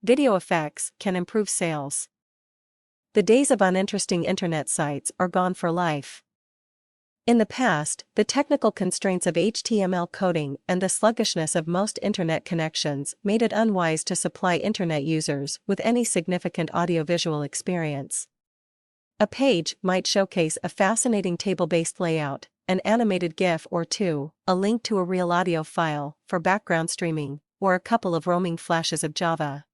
Video effects can improve sales. The days of uninteresting internet sites are gone for life. In the past, the technical constraints of HTML coding and the sluggishness of most internet connections made it unwise to supply internet users with any significant audiovisual experience. A page might showcase a fascinating table-based layout, an animated GIF or two, a link to a real audio file for background streaming, or a couple of roaming flashes of Java.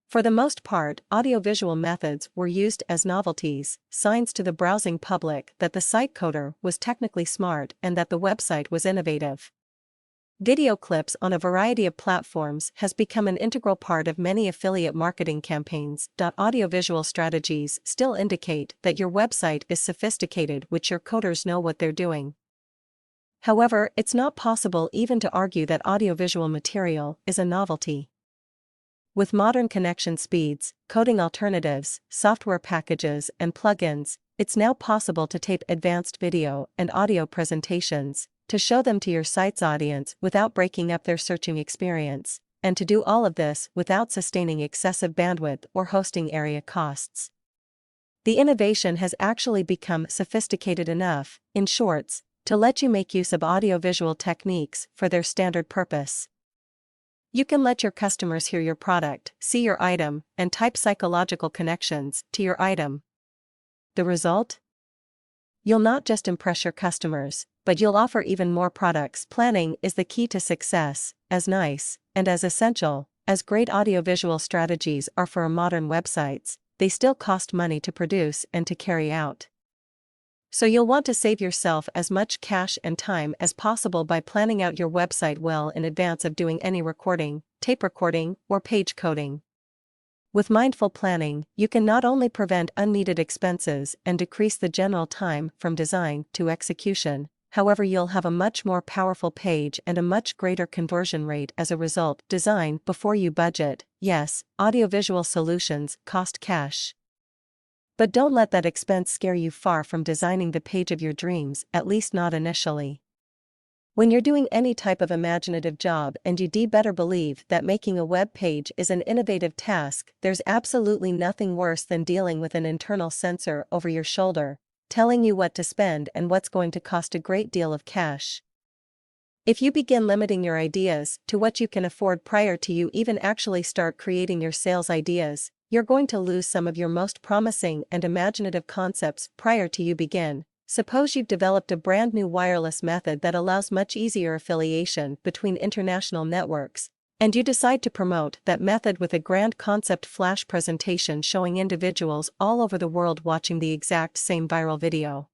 For the most part, audiovisual methods were used as novelties, signs to the browsing public that the site coder was technically smart and that the website was innovative. Video clips on a variety of platforms has become an integral part of many affiliate marketing campaigns. Audiovisual strategies still indicate that your website is sophisticated, which your coders know what they're doing. However, it's not possible even to argue that audiovisual material is a novelty. With modern connection speeds, coding alternatives, software packages, and plugins, it's now possible to tape advanced video and audio presentations, to show them to your site's audience without breaking up their searching experience, and to do all of this without sustaining excessive bandwidth or hosting area costs. The innovation has actually become sophisticated enough, in shorts, to let you make use of audiovisual techniques for their standard purpose. You can let your customers hear your product, see your item, and type psychological connections to your item. The result? You'll not just impress your customers, but you'll offer even more products. Planning is the key to success. As nice, and as essential, as great audiovisual strategies are for modern websites, they still cost money to produce and to carry out. So you'll want to save yourself as much cash and time as possible by planning out your website well in advance of doing any recording, tape recording, or page coding. With mindful planning, you can not only prevent unneeded expenses and decrease the general time from design to execution, however, you'll have a much more powerful page and a much greater conversion rate as a result. Design before you budget. Yes, audiovisual solutions cost cash. But don't let that expense scare you far from designing the page of your dreams, at least not initially. When you're doing any type of imaginative job and you better believe that making a web page is an innovative task, there's absolutely nothing worse than dealing with an internal censor over your shoulder, telling you what to spend and what's going to cost a great deal of cash. If you begin limiting your ideas to what you can afford prior to you even actually start creating your sales ideas, you're going to lose some of your most promising and imaginative concepts prior to you begin. Suppose you've developed a brand new wireless method that allows much easier affiliation between international networks, and you decide to promote that method with a grand concept flash presentation showing individuals all over the world watching the exact same viral video.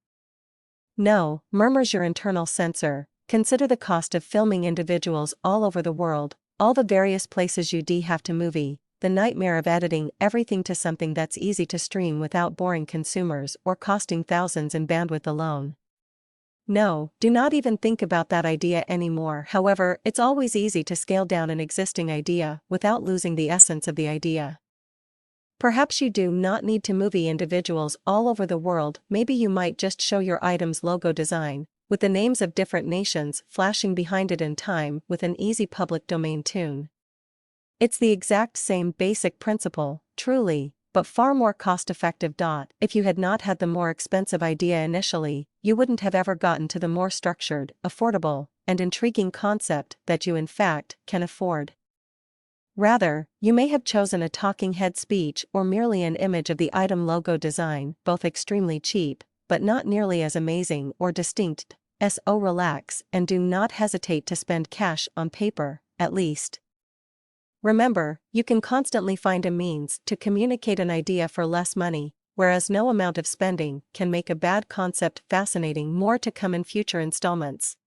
No, murmurs your internal censor, consider the cost of filming individuals all over the world, all the various places you have to movie, the nightmare of editing everything to something that's easy to stream without boring consumers or costing thousands in bandwidth alone. No, do not even think about that idea anymore. However, it's always easy to scale down an existing idea without losing the essence of the idea. Perhaps you do not need to movie individuals all over the world. Maybe you might just show your item's logo design, with the names of different nations flashing behind it in time with an easy public domain tune. It's the exact same basic principle, truly, but far more cost-effective. If you had not had the more expensive idea initially, you wouldn't have ever gotten to the more structured, affordable, and intriguing concept that you in fact can afford. Rather, you may have chosen a talking head speech or merely an image of the item logo design, both extremely cheap, but not nearly as amazing or distinct. So relax and do not hesitate to spend cash on paper, at least. Remember, you can constantly find a means to communicate an idea for less money, whereas no amount of spending can make a bad concept fascinating. More to come in future installments.